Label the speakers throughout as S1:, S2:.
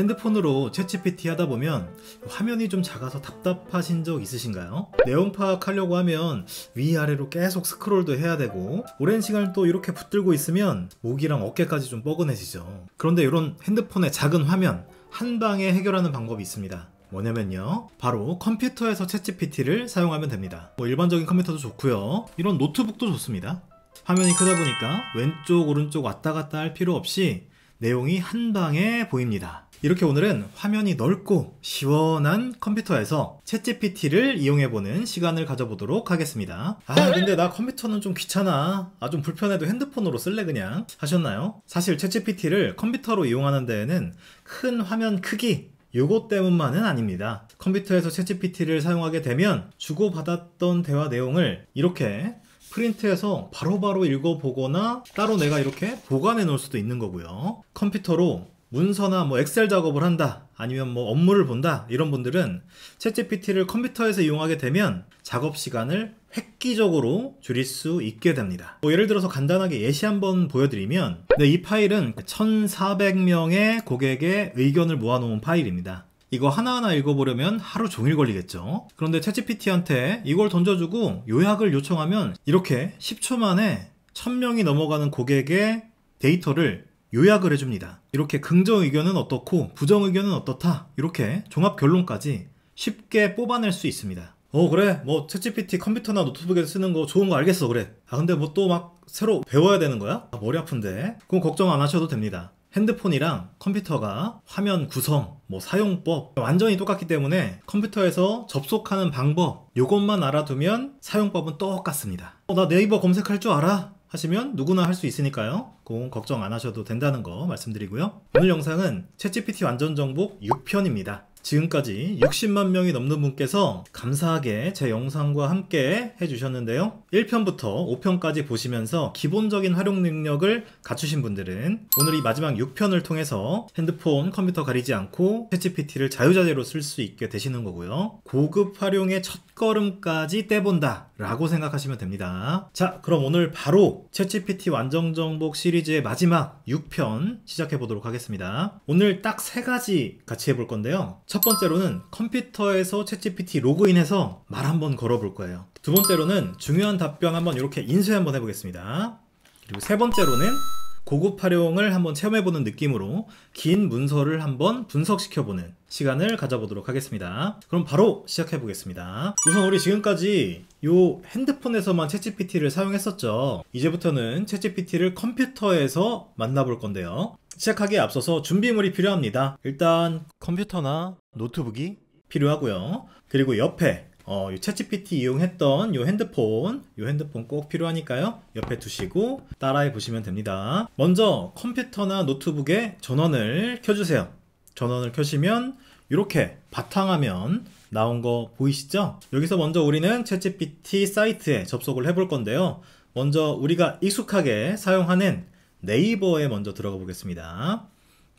S1: 핸드폰으로 챗GPT 하다 보면 화면이 좀 작아서 답답하신 적 있으신가요? 내용 파악하려고 하면 위아래로 계속 스크롤도 해야 되고 오랜 시간을 또 이렇게 붙들고 있으면 목이랑 어깨까지 좀 뻐근해지죠. 그런데 이런 핸드폰의 작은 화면 한 방에 해결하는 방법이 있습니다. 뭐냐면요, 바로 컴퓨터에서 챗GPT를 사용하면 됩니다. 일반적인 컴퓨터도 좋고요, 이런 노트북도 좋습니다. 화면이 크다 보니까 왼쪽 오른쪽 왔다 갔다 할 필요 없이 내용이 한 방에 보입니다. 이렇게 오늘은 화면이 넓고 시원한 컴퓨터에서 챗GPT를 이용해보는 시간을 가져보도록 하겠습니다. 근데 나 컴퓨터는 좀 귀찮아, 좀 불편해도 핸드폰으로 쓸래 그냥 하셨나요? 사실 챗GPT를 컴퓨터로 이용하는 데에는 큰 화면 크기 요것 때문만은 아닙니다. 컴퓨터에서 챗GPT를 사용하게 되면 주고받았던 대화 내용을 이렇게 프린트해서 바로바로 읽어보거나 따로 내가 이렇게 보관해 놓을 수도 있는 거고요. 컴퓨터로 문서나 엑셀 작업을 한다, 아니면 업무를 본다, 이런 분들은 챗GPT를 컴퓨터에서 이용하게 되면 작업 시간을 획기적으로 줄일 수 있게 됩니다. 예를 들어서 간단하게 예시 한번 보여드리면, 이 파일은 1400명의 고객의 의견을 모아놓은 파일입니다. 이거 하나하나 읽어보려면 하루 종일 걸리겠죠. 그런데 챗GPT한테 이걸 던져주고 요약을 요청하면 이렇게 10초 만에 1000명이 넘어가는 고객의 데이터를 요약을 해줍니다. 이렇게 긍정 의견은 어떻고 부정 의견은 어떻다, 이렇게 종합 결론까지 쉽게 뽑아낼 수 있습니다. 그래, 챗GPT 컴퓨터나 노트북에서 쓰는 거 좋은 거 알겠어. 그래. 근데 또 새로 배워야 되는 거야? 머리 아픈데. 그럼 걱정 안 하셔도 됩니다. 핸드폰이랑 컴퓨터가 화면 구성, 사용법 완전히 똑같기 때문에 컴퓨터에서 접속하는 방법 요것만 알아두면 사용법은 똑같습니다. 나 네이버 검색할 줄 알아 하시면 누구나 할 수 있으니까요, 그건 걱정 안 하셔도 된다는 거 말씀드리고요. 오늘 영상은 챗GPT 완전 정복 6편입니다. 지금까지 60만 명이 넘는 분께서 감사하게 제 영상과 함께 해주셨는데요, 1편부터 5편까지 보시면서 기본적인 활용 능력을 갖추신 분들은 오늘 이 마지막 6편을 통해서 핸드폰, 컴퓨터 가리지 않고 챗GPT를 자유자재로 쓸 수 있게 되시는 거고요. 고급 활용의 첫걸음까지 떼본다 라고 생각하시면 됩니다. 자, 그럼 오늘 바로 챗GPT 완전 정복 시리즈의 마지막 6편 시작해 보도록 하겠습니다. 오늘 딱 3가지 같이 해볼 건데요, 첫 번째로는 컴퓨터에서 챗GPT 로그인해서 말 한번 걸어볼 거예요. 두 번째로는 중요한 답변 한번 이렇게 인쇄 한번 해보겠습니다. 그리고 세 번째로는 고급 활용을 한번 체험해보는 느낌으로 긴 문서를 한번 분석시켜보는 시간을 가져보도록 하겠습니다. 그럼 바로 시작해보겠습니다. 우선 우리 지금까지 요 핸드폰에서만 챗GPT를 사용했었죠. 이제부터는 챗GPT를 컴퓨터에서 만나볼 건데요, 시작하기에 앞서서 준비물이 필요합니다. 일단 컴퓨터나 노트북이 필요하고요. 그리고 옆에 요 챗GPT 이용했던 요 핸드폰 꼭 필요하니까요, 옆에 두시고 따라해 보시면 됩니다. 먼저 컴퓨터나 노트북에 전원을 켜주세요. 전원을 켜시면 이렇게 바탕화면 나온 거 보이시죠? 여기서 먼저 우리는 챗GPT 사이트에 접속을 해볼 건데요, 먼저 우리가 익숙하게 사용하는 네이버에 먼저 들어가 보겠습니다.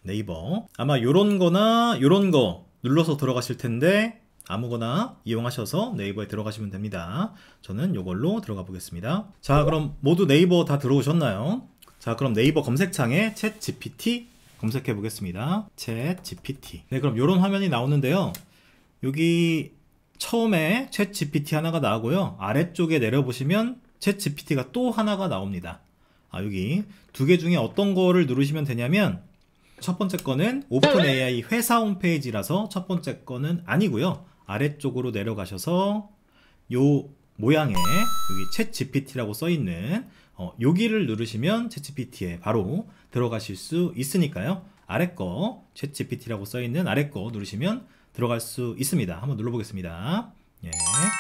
S1: 네이버, 아마 요런 거나 요런 거 눌러서 들어가실 텐데 아무거나 이용하셔서 네이버에 들어가시면 됩니다. 저는 요걸로 들어가 보겠습니다. 자, 그럼 모두 네이버 다 들어오셨나요? 자, 그럼 네이버 검색창에 챗GPT 검색해 보겠습니다. 챗GPT. 네, 그럼 요런 화면이 나오는데요, 여기 처음에 챗GPT 하나가 나오고요, 아래쪽에 내려보시면 챗GPT가 또 하나가 나옵니다. 여기 두 개 중에 어떤 거를 누르시면 되냐면, 첫 번째 거는 오픈AI 회사 홈페이지라서 첫 번째 거는 아니고요, 아래쪽으로 내려가셔서 요 모양에 여기 챗GPT라고 써있는 여기를 누르시면 챗GPT에 바로 들어가실 수 있으니까요, 아래 거 챗GPT라고 써있는 아래 거 누르시면 들어갈 수 있습니다. 한번 눌러보겠습니다. 예.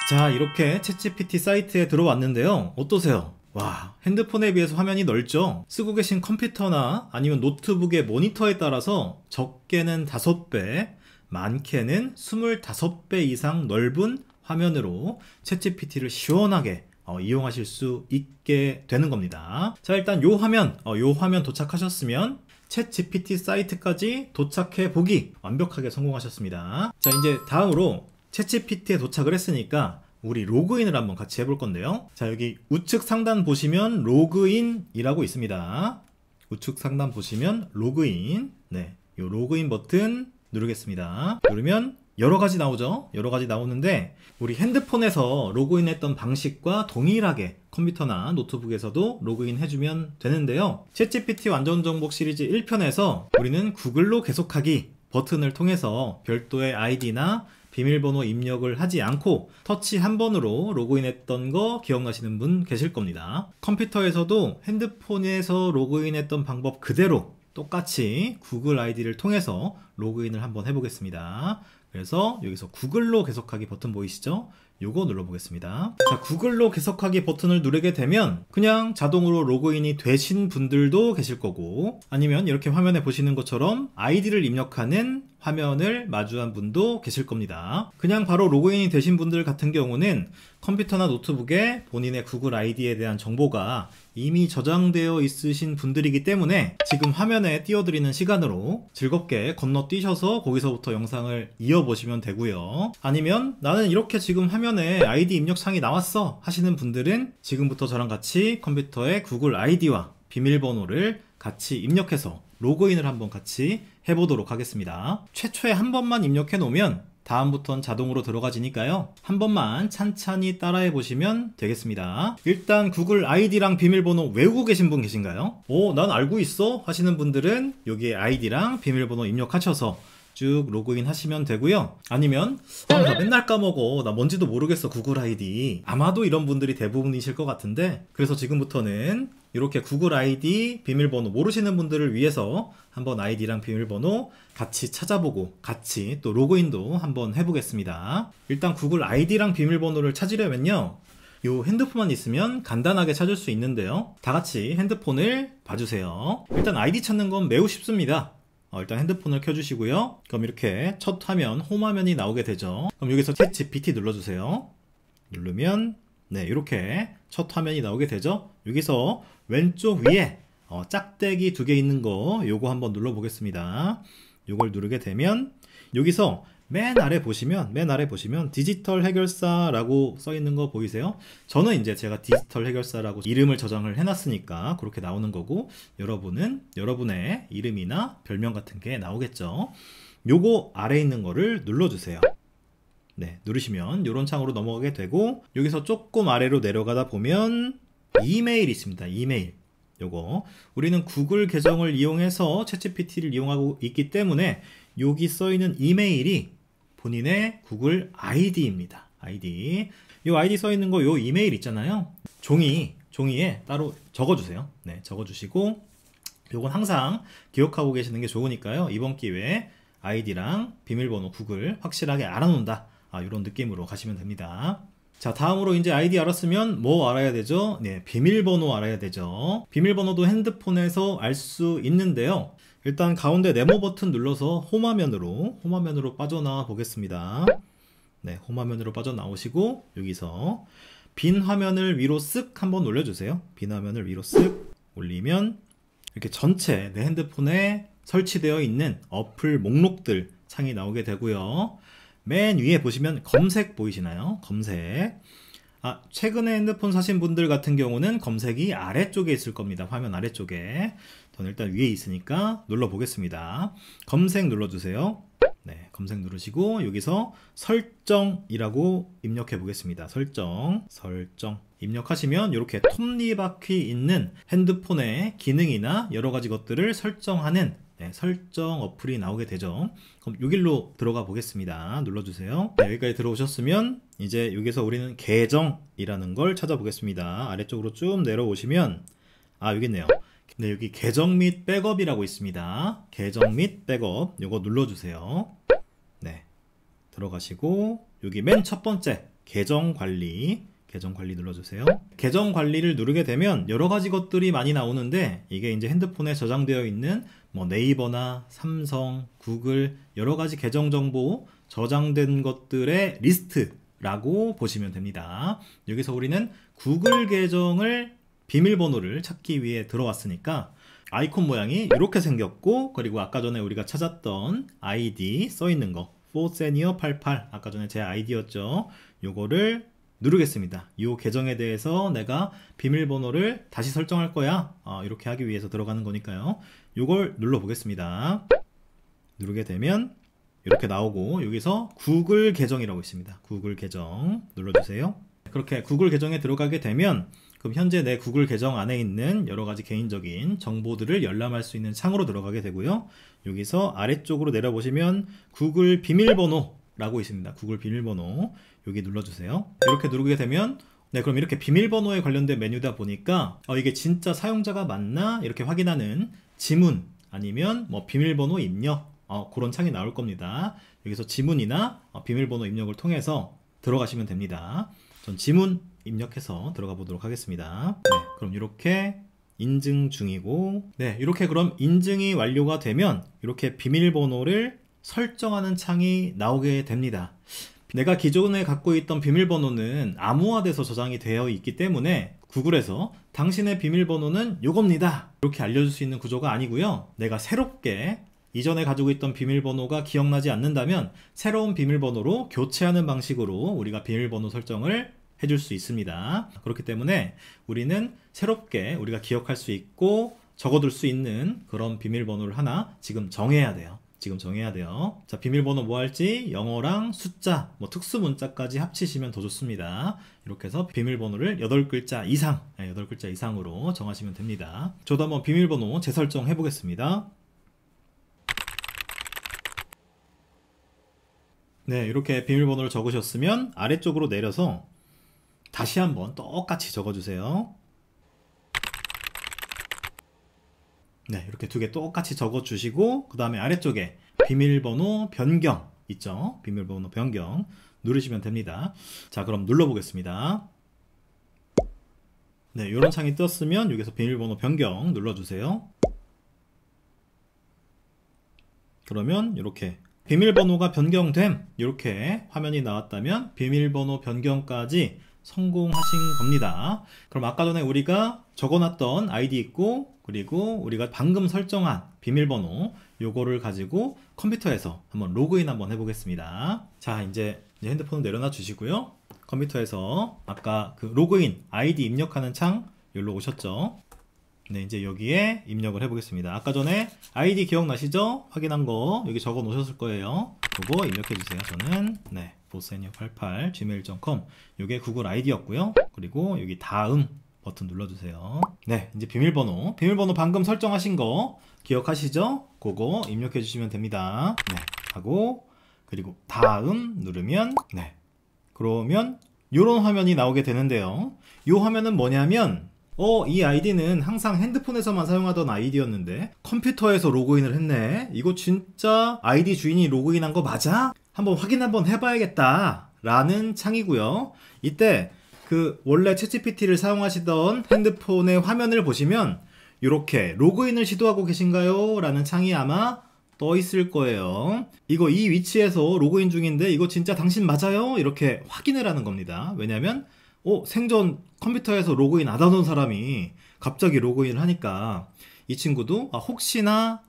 S1: 자, 이렇게 챗GPT 사이트에 들어왔는데요, 어떠세요? 와, 핸드폰에 비해서 화면이 넓죠? 쓰고 계신 컴퓨터나 아니면 노트북의 모니터에 따라서 적게는 5배, 많게는 25배 이상 넓은 화면으로 챗GPT를 시원하게 이용하실 수 있게 되는 겁니다. 자, 일단 요 화면 도착하셨으면 챗GPT 사이트까지 도착해 보기 완벽하게 성공하셨습니다. 자, 이제 다음으로 챗GPT에 도착을 했으니까 우리 로그인을 한번 같이 해볼 건데요. 자, 여기 우측 상단 보시면 로그인이라고 있습니다. 우측 상단 보시면 로그인, 네, 요 로그인 버튼 누르겠습니다. 누르면 여러가지 나오죠. 여러가지 나오는데 우리 핸드폰에서 로그인했던 방식과 동일하게 컴퓨터나 노트북에서도 로그인 해주면 되는데요. 챗GPT 완전정복 시리즈 1편에서 우리는 구글로 계속하기 버튼을 통해서 별도의 아이디나 비밀번호 입력을 하지 않고 터치 한 번으로 로그인했던 거 기억나시는 분 계실 겁니다. 컴퓨터에서도 핸드폰에서 로그인했던 방법 그대로 똑같이 구글 아이디를 통해서 로그인을 한번 해보겠습니다. 그래서 여기서 구글로 계속하기 버튼 보이시죠? 요거 눌러보겠습니다. 자, 구글로 계속하기 버튼을 누르게 되면 그냥 자동으로 로그인이 되신 분들도 계실 거고, 아니면 이렇게 화면에 보시는 것처럼 아이디를 입력하는 화면을 마주한 분도 계실 겁니다. 그냥 바로 로그인이 되신 분들 같은 경우는 컴퓨터나 노트북에 본인의 구글 아이디에 대한 정보가 이미 저장되어 있으신 분들이기 때문에 지금 화면에 띄워드리는 시간으로 즐겁게 건너뛰셔서 거기서부터 영상을 이어보시면 되고요. 아니면 나는 이렇게 지금 화면에 아이디 입력창이 나왔어 하시는 분들은 지금부터 저랑 같이 컴퓨터에 구글 아이디와 비밀번호를 같이 입력해서 로그인을 한번 같이 해보도록 하겠습니다. 최초에 한 번만 입력해 놓으면 다음부터는 자동으로 들어가지니까요. 한 번만 찬찬히 따라해 보시면 되겠습니다. 일단 구글 아이디랑 비밀번호 외우고 계신 분 계신가요? 난 알고 있어 하시는 분들은 여기에 아이디랑 비밀번호 입력하셔서 쭉 로그인 하시면 되고요. 아니면 나 맨날 까먹어, 나 뭔지도 모르겠어 구글 아이디, 아마도 이런 분들이 대부분이실 것 같은데, 그래서 지금부터는 이렇게 구글 아이디 비밀번호 모르시는 분들을 위해서 한번 아이디랑 비밀번호 같이 찾아보고 같이 또 로그인도 한번 해보겠습니다. 일단 구글 아이디랑 비밀번호를 찾으려면요, 요 핸드폰만 있으면 간단하게 찾을 수 있는데요. 다 같이 핸드폰을 봐주세요. 일단 아이디 찾는 건 매우 쉽습니다. 일단 핸드폰을 켜주시고요. 그럼 이렇게 첫 화면, 홈 화면이 나오게 되죠. 그럼 여기서 챗GPT 눌러주세요. 누르면 네, 이렇게 첫 화면이 나오게 되죠. 여기서 왼쪽 위에 짝대기 2개 있는 거, 요거 한번 눌러 보겠습니다. 요걸 누르게 되면 여기서 맨 아래 보시면 디지털 해결사라고 써 있는 거 보이세요? 저는 이제 제가 디지털 해결사라고 이름을 저장을 해놨으니까 그렇게 나오는 거고, 여러분은 여러분의 이름이나 별명 같은 게 나오겠죠. 요거 아래 있는 거를 눌러주세요. 네, 누르시면 이런 창으로 넘어가게 되고, 여기서 조금 아래로 내려가다 보면 이메일이 있습니다. 이메일. 요거 우리는 구글 계정을 이용해서 챗GPT를 이용하고 있기 때문에 여기 써 있는 이메일이 본인의 구글 아이디입니다. 아이디. 요 아이디 써 있는 거, 요 이메일 있잖아요. 종이에 따로 적어주세요. 네, 적어주시고 요건 항상 기억하고 계시는 게 좋으니까요. 이번 기회에 아이디랑 비밀번호 구글 확실하게 알아놓는다. 이런 느낌으로 가시면 됩니다. 자, 다음으로 이제 아이디 알았으면 뭐 알아야 되죠? 네, 비밀번호 알아야 되죠. 비밀번호도 핸드폰에서 알 수 있는데요. 일단 가운데 네모 버튼 눌러서 홈 화면으로 빠져나와 보겠습니다. 네, 홈 화면으로 빠져나오시고 여기서 빈 화면을 위로 쓱 한번 올려주세요. 빈 화면을 위로 쓱 올리면 이렇게 전체 내 핸드폰에 설치되어 있는 어플 목록들 창이 나오게 되고요. 맨 위에 보시면 검색 보이시나요? 검색. 최근에 핸드폰 사신 분들 같은 경우는 검색이 아래쪽에 있을 겁니다. 화면 아래쪽에. 저는 일단 위에 있으니까 눌러 보겠습니다. 검색 눌러주세요. 네, 검색 누르시고 여기서 설정이라고 입력해 보겠습니다. 설정 입력하시면 이렇게 톱니바퀴 있는 핸드폰의 기능이나 여러가지 것들을 설정하는 설정 어플이 나오게 되죠. 그럼 여기로 들어가 보겠습니다. 눌러주세요. 네, 여기까지 들어오셨으면 이제 여기서 우리는 계정이라는 걸 찾아보겠습니다. 아래쪽으로 쭉 내려오시면 여기 있네요. 네, 여기 계정 및 백업이라고 있습니다. 계정 및 백업 요거 눌러주세요. 네, 들어가시고 여기 맨 첫 번째 계정 관리 눌러주세요. 계정 관리를 누르게 되면 여러 가지 것들이 많이 나오는데, 이게 이제 핸드폰에 저장되어 있는 뭐 네이버나 삼성, 구글 여러 가지 계정 정보 저장된 것들의 리스트라고 보시면 됩니다. 여기서 우리는 구글 계정을 비밀번호를 찾기 위해 들어왔으니까 아이콘 모양이 이렇게 생겼고, 그리고 아까 전에 우리가 찾았던 아이디 써 있는 거 포세니어88 아까 전에 제 아이디였죠. 요거를 누르겠습니다. 이 계정에 대해서 내가 비밀번호를 다시 설정할 거야. 이렇게 하기 위해서 들어가는 거니까요. 이걸 눌러 보겠습니다. 누르게 되면 이렇게 나오고 여기서 구글 계정이라고 있습니다. 구글 계정 눌러주세요. 그렇게 구글 계정에 들어가게 되면 그럼 현재 내 구글 계정 안에 있는 여러가지 개인적인 정보들을 열람할 수 있는 창으로 들어가게 되고요. 여기서 아래쪽으로 내려보시면 구글 비밀번호 라고 있습니다. 구글 비밀번호 여기 눌러주세요. 이렇게 누르게 되면 네, 그럼 이렇게 비밀번호에 관련된 메뉴다 보니까 이게 진짜 사용자가 맞나 이렇게 확인하는 지문 아니면 뭐 비밀번호 입력 그런 창이 나올 겁니다. 여기서 지문이나 비밀번호 입력을 통해서 들어가시면 됩니다. 전 지문 입력해서 들어가 보도록 하겠습니다. 네, 그럼 이렇게 인증 중이고 네, 이렇게 그럼 인증이 완료가 되면 이렇게 비밀번호를 설정하는 창이 나오게 됩니다. 내가 기존에 갖고 있던 비밀번호는 암호화돼서 저장이 되어 있기 때문에 구글에서 당신의 비밀번호는 요겁니다 이렇게 알려줄 수 있는 구조가 아니고요. 내가 새롭게 이전에 가지고 있던 비밀번호가 기억나지 않는다면 새로운 비밀번호로 교체하는 방식으로 우리가 비밀번호 설정을 해줄 수 있습니다. 그렇기 때문에 우리는 새롭게 우리가 기억할 수 있고 적어둘 수 있는 그런 비밀번호를 하나 지금 정해야 돼요. 자, 비밀번호 뭐 할지 영어랑 숫자, 뭐 특수 문자까지 합치시면 더 좋습니다. 이렇게 해서 비밀번호를 8글자 이상, 8글자 이상으로 정하시면 됩니다. 저도 한번 비밀번호 재설정 해보겠습니다. 네, 이렇게 비밀번호를 적으셨으면 아래쪽으로 내려서 다시 한번 똑같이 적어주세요. 네, 이렇게 두 개 똑같이 적어주시고 그 다음에 아래쪽에 비밀번호 변경 있죠? 비밀번호 변경 누르시면 됩니다. 자, 그럼 눌러보겠습니다. 네, 이런 창이 떴으면 여기서 비밀번호 변경 눌러주세요. 그러면 이렇게 비밀번호가 변경됨 이렇게 화면이 나왔다면 비밀번호 변경까지 성공하신 겁니다. 그럼 아까 전에 우리가 적어놨던 아이디 있고 그리고 우리가 방금 설정한 비밀번호 요거를 가지고 컴퓨터에서 한번 로그인 한번 해보겠습니다. 자, 이제 핸드폰을 내려놔 주시고요. 컴퓨터에서 아까 그 로그인 아이디 입력하는 창 여기로 오셨죠. 네, 이제 여기에 입력을 해보겠습니다. 아까 전에 아이디 기억나시죠? 확인한 거 여기 적어 놓으셨을 거예요. 그거 입력해 주세요. 저는 네, bossenior88 gmail.com 요게 구글 아이디였고요. 그리고 여기 다음 버튼 눌러주세요. 네, 이제 비밀번호 방금 설정하신 거 기억하시죠? 그거 입력해 주시면 됩니다. 네, 하고 그리고 다음 누르면 네, 그러면 요런 화면이 나오게 되는데요. 요 화면은 뭐냐면 이 아이디는 항상 핸드폰에서만 사용하던 아이디였는데 컴퓨터에서 로그인을 했네. 이거 진짜 아이디 주인이 로그인한 거 맞아? 한번 확인 한번 해봐야겠다 라는 창이고요. 이때 그 원래 챗GPT를 사용하시던 핸드폰의 화면을 보시면 이렇게 로그인을 시도하고 계신가요? 라는 창이 아마 떠 있을 거예요. 이거 이 위치에서 로그인 중인데 이거 진짜 당신 맞아요? 이렇게 확인을 하는 겁니다. 왜냐면 생전 컴퓨터에서 로그인 안 하던 사람이 갑자기 로그인을 하니까 이 친구도 혹시나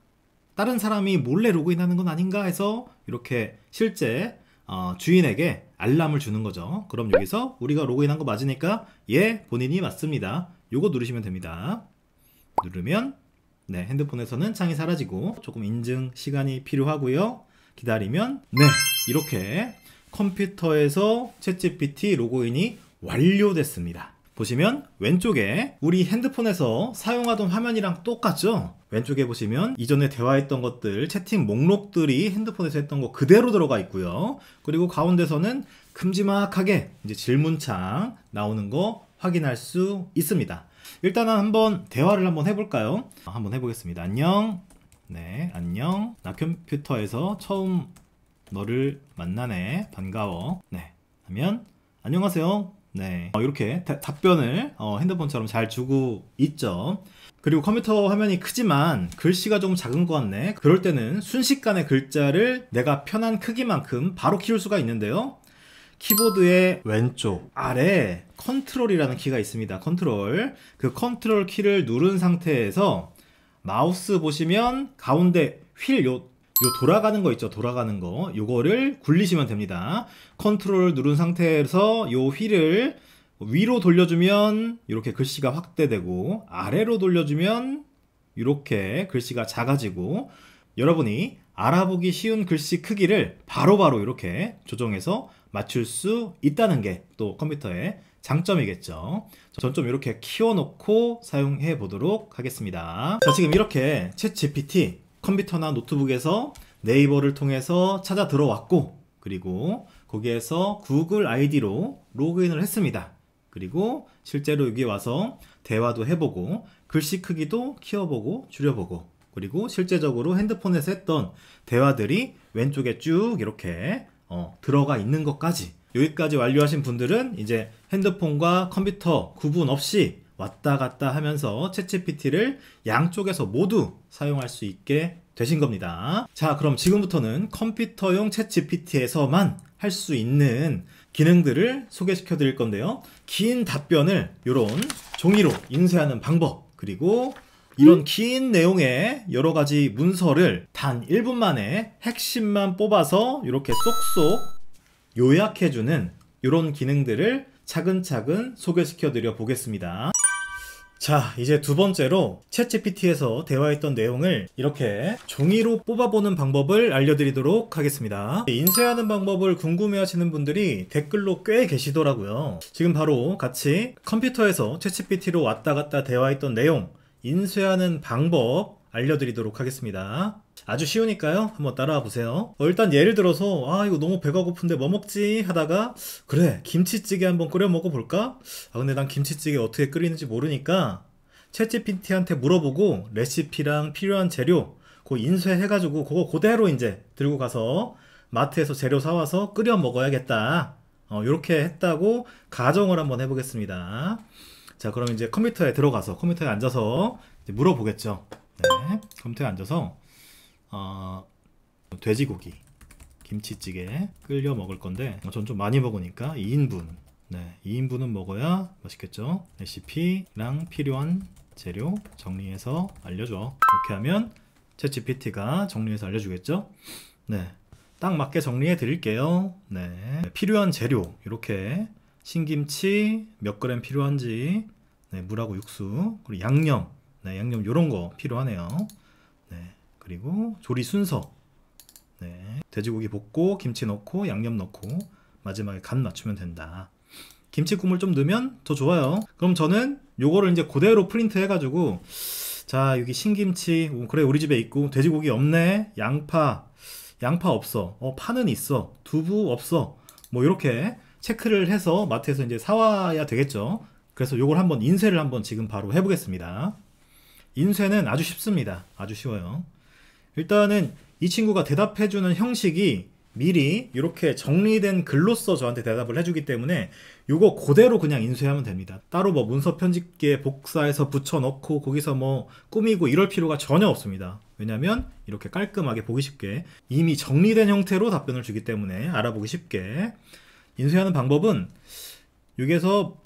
S1: 다른 사람이 몰래 로그인하는 건 아닌가 해서 이렇게 실제 주인에게 알람을 주는 거죠. 그럼 여기서 우리가 로그인한 거 맞으니까 예, 본인이 맞습니다. 요거 누르시면 됩니다. 누르면 네, 핸드폰에서는 창이 사라지고 조금 인증 시간이 필요하고요. 기다리면 네, 이렇게 컴퓨터에서 챗GPT 로그인이 완료됐습니다. 보시면 왼쪽에 우리 핸드폰에서 사용하던 화면이랑 똑같죠? 왼쪽에 보시면 이전에 대화했던 것들, 채팅 목록들이 핸드폰에서 했던 거 그대로 들어가 있고요. 그리고 가운데서는 큼지막하게 이제 질문창 나오는 거 확인할 수 있습니다. 일단은 한번 대화를 한번 해볼까요? 한번 해보겠습니다. 안녕. 네, 안녕. 나 컴퓨터에서 처음 너를 만나네. 반가워. 네. 하면 안녕하세요. 네, 이렇게 답변을 핸드폰처럼 잘 주고 있죠. 그리고 컴퓨터 화면이 크지만 글씨가 좀 작은 것 같네. 그럴 때는 순식간에 글자를 내가 편한 크기만큼 바로 키울 수가 있는데요. 키보드의 왼쪽 아래 컨트롤이라는 키가 있습니다. 컨트롤. 그 컨트롤 키를 누른 상태에서 마우스 보시면 가운데 휠 요 돌아가는 거 있죠. 돌아가는 거. 요거를 굴리시면 됩니다. 컨트롤 누른 상태에서 요 휠을 위로 돌려주면 이렇게 글씨가 확대되고 아래로 돌려주면 이렇게 글씨가 작아지고 여러분이 알아보기 쉬운 글씨 크기를 바로바로 이렇게 조정해서 맞출 수 있다는 게 또 컴퓨터의 장점이겠죠. 전 좀 이렇게 키워놓고 사용해 보도록 하겠습니다. 자, 지금 이렇게 챗GPT 컴퓨터나 노트북에서 네이버를 통해서 찾아 들어왔고, 그리고 거기에서 구글 아이디로 로그인을 했습니다. 그리고 실제로 여기 와서 대화도 해보고 글씨 크기도 키워보고 줄여보고, 그리고 실제적으로 핸드폰에서 했던 대화들이 왼쪽에 쭉 이렇게 들어가 있는 것까지, 여기까지 완료하신 분들은 이제 핸드폰과 컴퓨터 구분 없이 왔다 갔다 하면서 챗GPT를 양쪽에서 모두 사용할 수 있게 되신 겁니다. 자, 그럼 지금부터는 컴퓨터용 챗GPT에서만 할 수 있는 기능들을 소개시켜 드릴 건데요. 긴 답변을 이런 종이로 인쇄하는 방법, 그리고 이런 긴 내용의 여러 가지 문서를 단 1분 만에 핵심만 뽑아서 이렇게 쏙쏙 요약해주는 이런 기능들을 차근차근 소개시켜 드려 보겠습니다. 자, 이제 두 번째로 챗GPT에서 대화했던 내용을 이렇게 종이로 뽑아보는 방법을 알려드리도록 하겠습니다. 인쇄하는 방법을 궁금해하시는 분들이 댓글로 꽤 계시더라고요. 지금 바로 같이 컴퓨터에서 챗GPT로 왔다 갔다 대화했던 내용, 인쇄하는 방법 알려드리도록 하겠습니다. 아주 쉬우니까요, 한번 따라와 보세요. 일단 예를 들어서 이거 너무 배가 고픈데 뭐 먹지 하다가, 그래, 김치찌개 한번 끓여 먹어볼까? 근데 난 김치찌개 어떻게 끓이는지 모르니까 챗GPT한테 물어보고 레시피랑 필요한 재료 그거 인쇄해가지고 그거 그대로 이제 들고 가서 마트에서 재료 사와서 끓여 먹어야겠다, 이렇게 했다고 가정을 한번 해보겠습니다. 자, 그럼 이제 컴퓨터에 들어가서 컴퓨터에 앉아서 이제 물어보겠죠. 네, 컴퓨터에 앉아서 돼지고기 김치찌개 끓여 먹을 건데, 전 좀 많이 먹으니까 2인분, 네, 2인분은 먹어야 맛있겠죠. 레시피랑 필요한 재료 정리해서 알려줘. 이렇게 하면 챗GPT가 정리해서 알려주겠죠. 네, 딱 맞게 정리해 드릴게요. 네, 필요한 재료 이렇게 신김치 몇 그램 필요한지, 네, 물하고 육수, 그리고 양념, 네, 양념 요런 거 필요하네요. 네, 그리고 조리 순서, 네, 돼지고기 볶고 김치 넣고 양념 넣고 마지막에 간 맞추면 된다. 김치 국물 좀 넣으면 더 좋아요. 그럼 저는 요거를 이제 그대로 프린트 해가지고, 자, 여기 신김치, 그래, 우리 집에 있고, 돼지고기 없네, 양파 없어, 파는 있어, 두부 없어, 뭐 이렇게 체크를 해서 마트에서 이제 사와야 되겠죠. 그래서 요걸 한번 인쇄를 한번 지금 바로 해보겠습니다. 인쇄는 아주 쉽습니다. 아주 쉬워요. 일단은 이 친구가 대답해주는 형식이 미리 이렇게 정리된 글로써 저한테 대답을 해주기 때문에 요거 그대로 그냥 인쇄하면 됩니다. 따로 뭐 문서 편집기에 복사해서 붙여넣고 거기서 뭐 꾸미고 이럴 필요가 전혀 없습니다. 왜냐면 이렇게 깔끔하게 보기 쉽게 이미 정리된 형태로 답변을 주기 때문에 알아보기 쉽게. 인쇄하는 방법은 여기에서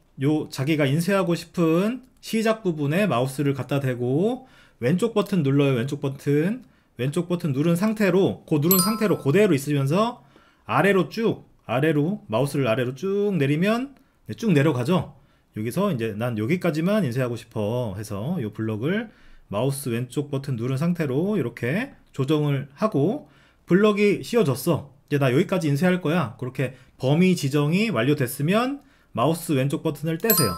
S1: 자기가 인쇄하고 싶은 시작 부분에 마우스를 갖다 대고 왼쪽 버튼 눌러요. 왼쪽 버튼 누른 상태로 그대로 있으면서 마우스를 아래로 쭉 내리면, 네, 쭉 내려가죠. 여기서 이제 난 여기까지만 인쇄하고 싶어 해서 이 블럭을 마우스 왼쪽 버튼 누른 상태로 이렇게 조정을 하고, 블럭이 씌워졌어, 이제 나 여기까지 인쇄할 거야, 그렇게 범위 지정이 완료됐으면 마우스 왼쪽 버튼을 떼세요.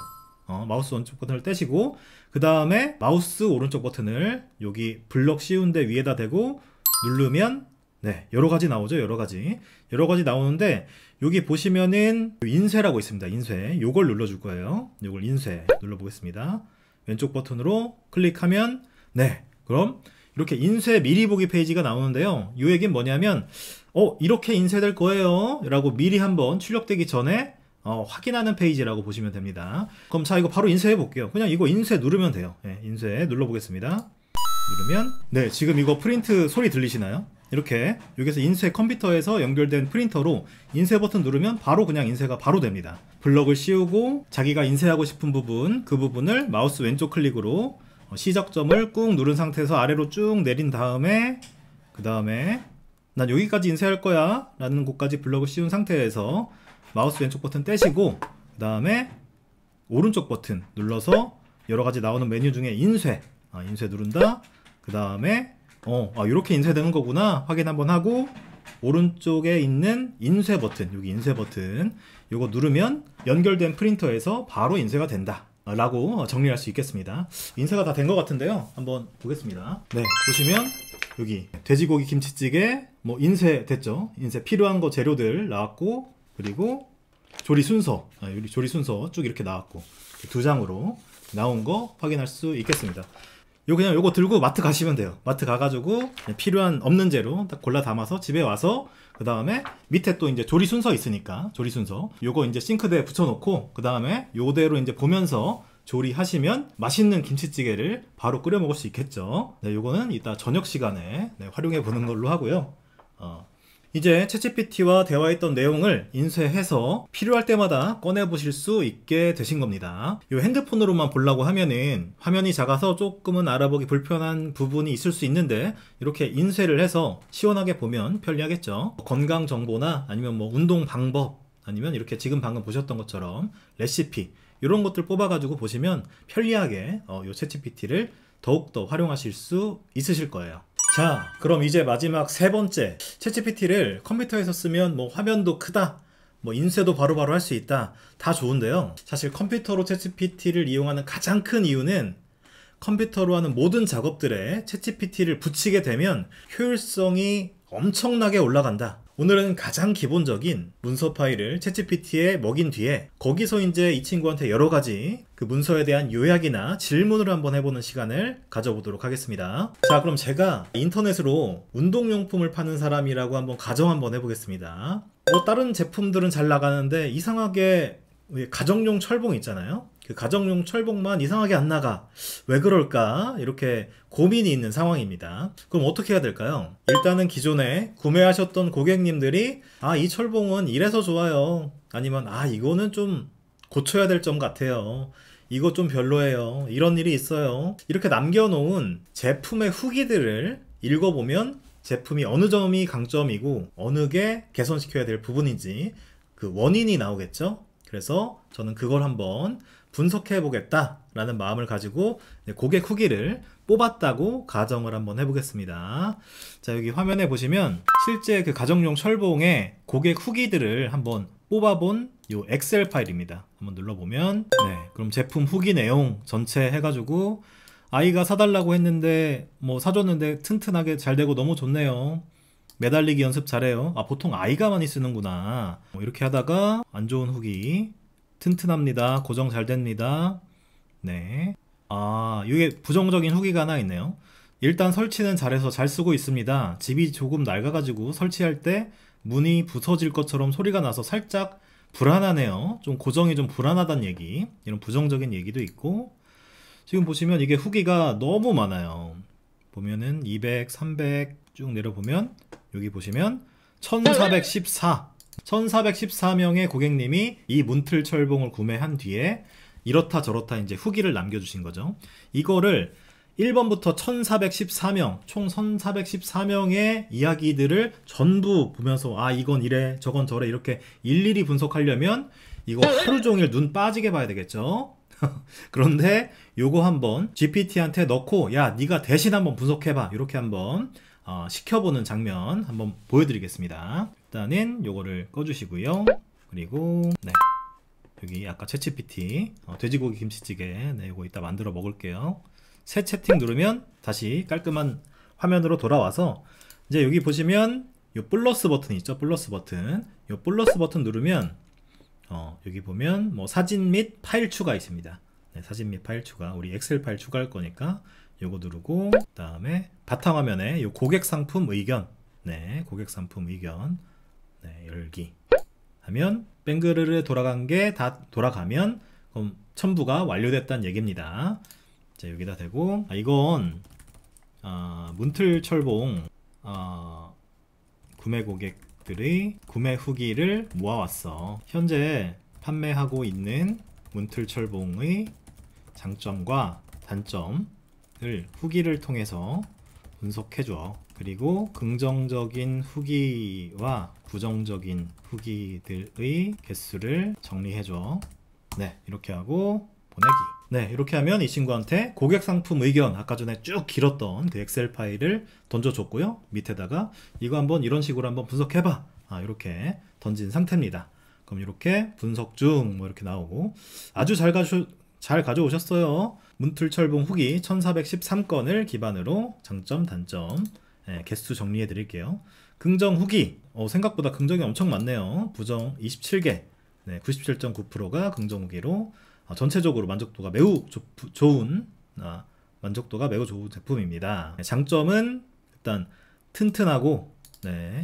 S1: 마우스 왼쪽 버튼을 떼시고, 그 다음에 마우스 오른쪽 버튼을 여기 블럭 씌운 데 위에다 대고 누르면, 네, 여러가지 나오죠. 여러가지 나오는데, 여기 보시면은 인쇄라고 있습니다. 인쇄, 요걸 눌러줄 거예요. 요걸 인쇄 눌러보겠습니다. 왼쪽 버튼으로 클릭하면, 네, 그럼 이렇게 인쇄 미리 보기 페이지가 나오는데요. 이 얘기는 뭐냐면, 이렇게 인쇄될 거예요 라고 미리 한번 출력되기 전에 확인하는 페이지라고 보시면 됩니다. 그럼 자, 이거 바로 인쇄해 볼게요. 그냥 이거 인쇄 누르면 돼요. 네, 인쇄 눌러보겠습니다. 누르면, 네, 지금 이거 프린트 소리 들리시나요? 이렇게 여기서 인쇄 컴퓨터에서 연결된 프린터로 인쇄 버튼 누르면 바로 그냥 인쇄가 바로 됩니다. 블럭을 씌우고 자기가 인쇄하고 싶은 부분, 그 부분을 마우스 왼쪽 클릭으로 시작점을 꾹 누른 상태에서 아래로 쭉 내린 다음에, 그 다음에 난 여기까지 인쇄할 거야 라는 곳까지 블럭을 씌운 상태에서 마우스 왼쪽 버튼 떼시고, 그 다음에 오른쪽 버튼 눌러서 여러가지 나오는 메뉴 중에 인쇄 누른다. 그 다음에 이렇게 인쇄되는 거구나 확인 한번 하고, 오른쪽에 있는 인쇄 버튼, 여기 인쇄 버튼 요거 누르면 연결된 프린터에서 바로 인쇄가 된다 라고 정리할 수 있겠습니다. 인쇄가 다 된 것 같은데요, 한번 보겠습니다. 네, 보시면 여기 돼지고기 김치찌개 뭐 인쇄 됐죠. 인쇄 필요한 거 재료들 나왔고, 그리고 조리 순서, 여기 조리 순서 쭉 이렇게 나왔고, 두 장으로 나온 거 확인할 수 있겠습니다. 그냥 요거 들고 마트 가시면 돼요. 마트 가가지고 필요한 없는 재료 딱 골라 담아서 집에 와서, 그 다음에 밑에 또 이제 조리 순서 있으니까 조리 순서 요거 이제 싱크대에 붙여놓고, 그 다음에 요대로 이제 보면서 조리하시면 맛있는 김치찌개를 바로 끓여 먹을 수 있겠죠. 네, 요거는 이따 저녁 시간에 활용해 보는 걸로 하고요. 이제 챗GPT와 대화했던 내용을 인쇄해서 필요할 때마다 꺼내 보실 수 있게 되신 겁니다. 이 핸드폰으로만 보려고 하면은 화면이 작아서 조금은 알아보기 불편한 부분이 있을 수 있는데, 이렇게 인쇄를 해서 시원하게 보면 편리하겠죠. 건강 정보나 아니면 뭐 운동 방법, 아니면 이렇게 지금 방금 보셨던 것처럼 레시피, 이런 것들 뽑아 가지고 보시면 편리하게 이 챗GPT를 더욱더 활용하실 수 있으실 거예요. 자, 그럼 이제 마지막 세 번째, 챗GPT를 컴퓨터에서 쓰면 뭐 화면도 크다, 뭐 인쇄도 바로바로 할 수 있다, 다 좋은데요, 사실 컴퓨터로 챗GPT를 이용하는 가장 큰 이유는 컴퓨터로 하는 모든 작업들에 챗GPT를 붙이게 되면 효율성이 엄청나게 올라간다. 오늘은 가장 기본적인 문서 파일을 챗GPT에 먹인 뒤에 거기서 이제 이 친구한테 여러 가지 그 문서에 대한 요약이나 질문을 한번 해보는 시간을 가져보도록 하겠습니다. 자, 그럼 제가 인터넷으로 운동용품을 파는 사람이라고 한번 가정 한번 해보겠습니다. 다른 제품들은 잘 나가는데 이상하게 가정용 철봉 있잖아요. 그 가정용 철봉만 이상하게 안 나가. 왜 그럴까? 이렇게 고민이 있는 상황입니다. 그럼 어떻게 해야 될까요? 일단은 기존에 구매하셨던 고객님들이 이 철봉은 이래서 좋아요, 아니면 이거는 좀 고쳐야 될 점 같아요, 이거 좀 별로예요, 이런 일이 있어요, 이렇게 남겨놓은 제품의 후기들을 읽어보면 제품이 어느 점이 강점이고 어느 게 개선시켜야 될 부분인지 그 원인이 나오겠죠. 그래서 저는 그걸 한번 분석해 보겠다 라는 마음을 가지고 고객 후기를 뽑았다고 가정을 한번 해보겠습니다. 자, 여기 화면에 보시면 실제 그 가정용 철봉의 고객 후기들을 한번 뽑아본 요 엑셀 파일입니다. 한번 눌러보면, 그럼 제품 후기 내용 전체 해가지고 아이가 사달라고 했는데 뭐 사줬는데 튼튼하게 잘 되고 너무 좋네요, 매달리기 연습 잘해요, 보통 아이가 많이 쓰는구나, 이렇게 하다가 안 좋은 후기, 튼튼합니다, 고정 잘 됩니다. 네, 이게 부정적인 후기가 하나 있네요. 일단 설치는 잘해서 잘 쓰고 있습니다. 집이 조금 낡아가지고 설치할 때 문이 부서질 것처럼 소리가 나서 살짝 불안하네요. 좀 고정이 좀 불안하다는 얘기, 이런 부정적인 얘기도 있고, 지금 보시면 이게 후기가 너무 많아요. 보면은 200, 300 쭉 내려보면 여기 보시면 1414명의 고객님이 이 문틀 철봉을 구매한 뒤에 이렇다 저렇다 이제 후기를 남겨주신 거죠. 이거를 1번부터 1414명, 총 1414명의 이야기들을 전부 보면서 이건 이래 저건 저래 이렇게 일일이 분석하려면 이거 하루 종일 눈 빠지게 봐야 되겠죠. 그런데 요거 한번 GPT한테 넣고 야 네가 대신 한번 분석해봐, 이렇게 한번 시켜보는 장면 한번 보여드리겠습니다. 일단은 요거를 꺼주시고요. 그리고 여기 아까 챗GPT 돼지고기 김치찌개, 요거 이따 만들어 먹을게요. 새 채팅 누르면 다시 깔끔한 화면으로 돌아와서, 이제 여기 보시면 요 플러스 버튼 있죠, 플러스 버튼. 요 플러스 버튼 누르면 여기 보면 뭐 사진 및 파일 추가 있습니다. 사진 및 파일 추가, 우리 엑셀 파일 추가할 거니까 요거 누르고, 그 다음에 바탕화면에 요 고객 상품 의견, 고객 상품 의견 열기 하면 뱅그르르 돌아간 게 다 돌아가면 그럼 첨부가 완료됐다는 얘기입니다. 자, 여기다 대고, 이건 문틀 철봉 구매 고객들의 구매 후기를 모아왔어. 현재 판매하고 있는 문틀 철봉의 장점과 단점을 후기를 통해서 분석해줘. 그리고 긍정적인 후기와 부정적인 후기들의 개수를 정리해줘. 이렇게 하고 보내기. 네, 이렇게 하면 이 친구한테 고객 상품 의견, 아까 전에 쭉 길었던 그 엑셀 파일을 던져줬고요. 밑에다가 이거 한번 이런 식으로 한번 분석해봐. 이렇게 던진 상태입니다. 그럼 이렇게 분석 중 뭐 이렇게 나오고, 아주 잘 가져오셨어요. 문틀철봉 후기 1413건을 기반으로 장점, 단점, 개수 정리해 드릴게요. 긍정 후기, 생각보다 긍정이 엄청 많네요. 부정 27개, 97.9%가 긍정 후기로 전체적으로 만족도가 매우 좋은 만족도가 매우 좋은 제품입니다. 장점은 일단 튼튼하고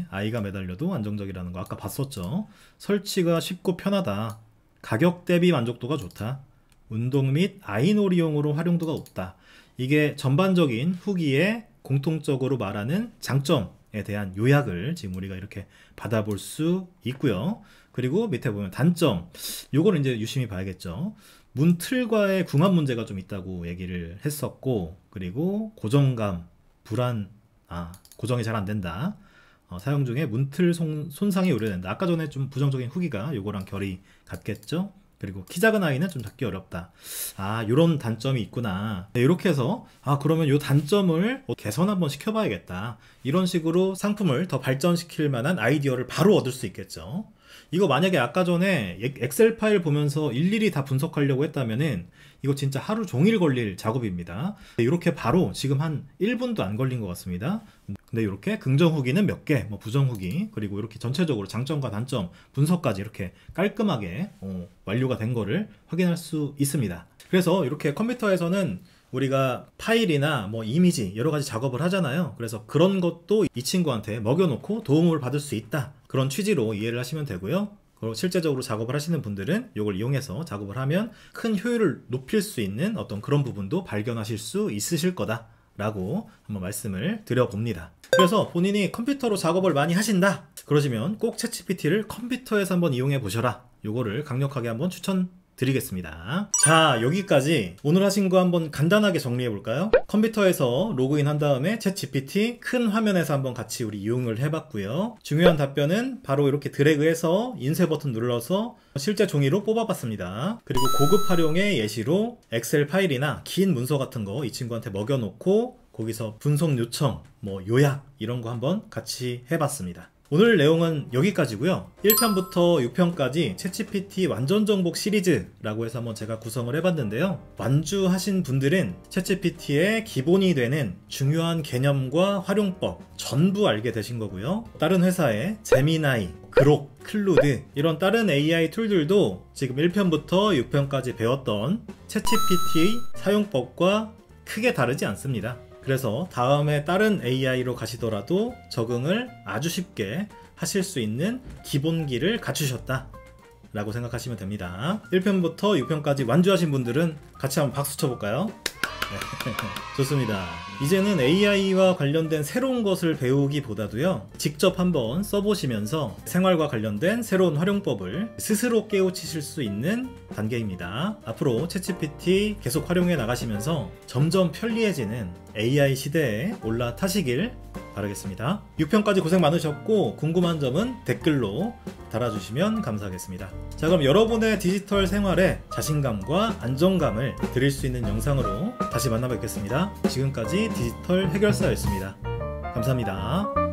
S1: 아이가 매달려도 안정적이라는 거 아까 봤었죠. 설치가 쉽고 편하다. 가격 대비 만족도가 좋다. 운동 및 아이놀이용으로 활용도가 높다. 이게 전반적인 후기에 공통적으로 말하는 장점에 대한 요약을 지금 우리가 이렇게 받아볼 수 있고요. 그리고 밑에 보면 단점, 요거는 이제 유심히 봐야겠죠. 문틀과의 궁합 문제가 좀 있다고 얘기를 했었고, 그리고 고정감, 불안, 고정이 잘 안 된다. 사용 중에 문틀 손상이 우려된다. 아까 전에 좀 부정적인 후기가 요거랑 결이 같겠죠. 그리고 키 작은 아이는 좀 잡기 어렵다. 요런 단점이 있구나. 이렇게 해서 그러면 요 단점을 개선 한번 시켜봐야겠다. 이런 식으로 상품을 더 발전시킬 만한 아이디어를 바로 얻을 수 있겠죠. 이거 만약에 아까 전에 엑셀 파일 보면서 일일이 다 분석하려고 했다면은 이거 진짜 하루 종일 걸릴 작업입니다. 이렇게 바로 지금 한 1분도 안 걸린 것 같습니다. 근데 이렇게 긍정 후기는 몇 개, 부정 후기, 그리고 이렇게 전체적으로 장점과 단점 분석까지 이렇게 깔끔하게 완료가 된 거를 확인할 수 있습니다. 그래서 이렇게 컴퓨터에서는 우리가 파일이나 이미지 여러 가지 작업을 하잖아요. 그래서 그런 것도 이 친구한테 먹여놓고 도움을 받을 수 있다. 그런 취지로 이해를 하시면 되고요. 그리고 실제적으로 작업을 하시는 분들은 이걸 이용해서 작업을 하면 큰 효율을 높일 수 있는 어떤 그런 부분도 발견하실 수 있으실 거다 라고 한번 말씀을 드려봅니다. 그래서 본인이 컴퓨터로 작업을 많이 하신다 그러시면 꼭 챗GPT를 컴퓨터에서 한번 이용해 보셔라. 요거를 강력하게 한번 추천드리겠습니다. 자, 여기까지 오늘 하신 거 한번 간단하게 정리해 볼까요? 컴퓨터에서 로그인 한 다음에 챗GPT 큰 화면에서 한번 같이 우리 이용을 해봤고요. 중요한 답변은 바로 이렇게 드래그해서 인쇄 버튼 눌러서 실제 종이로 뽑아봤습니다. 그리고 고급 활용의 예시로 엑셀 파일이나 긴 문서 같은 거 이 친구한테 먹여놓고 거기서 분석 요청, 요약 이런 거 한번 같이 해봤습니다. 오늘 내용은 여기까지고요. 1편부터 6편까지 챗GPT 완전 정복 시리즈라고 해서 한번 제가 구성을 해봤는데요. 완주하신 분들은 챗GPT의 기본이 되는 중요한 개념과 활용법 전부 알게 되신 거고요. 다른 회사의 제미나이, 그록, 클루드 이런 다른 AI 툴들도 지금 1편부터 6편까지 배웠던 챗GPT의 사용법과 크게 다르지 않습니다. 그래서 다음에 다른 AI로 가시더라도 적응을 아주 쉽게 하실 수 있는 기본기를 갖추셨다 라고 생각하시면 됩니다. 1편부터 6편까지 완주하신 분들은 같이 한번 박수 쳐볼까요? 좋습니다. 이제는 AI와 관련된 새로운 것을 배우기보다도요, 직접 한번 써보시면서 생활과 관련된 새로운 활용법을 스스로 깨우치실 수 있는 단계입니다. 앞으로 챗GPT 계속 활용해 나가시면서 점점 편리해지는 AI 시대에 올라타시길 바라겠습니다. 6편까지 고생 많으셨고 궁금한 점은 댓글로 달아주시면 감사하겠습니다. 자, 그럼 여러분의 디지털 생활에 자신감과 안정감을 드릴 수 있는 영상으로 다시 만나 뵙겠습니다. 지금까지 디지털 해결사였습니다. 감사합니다.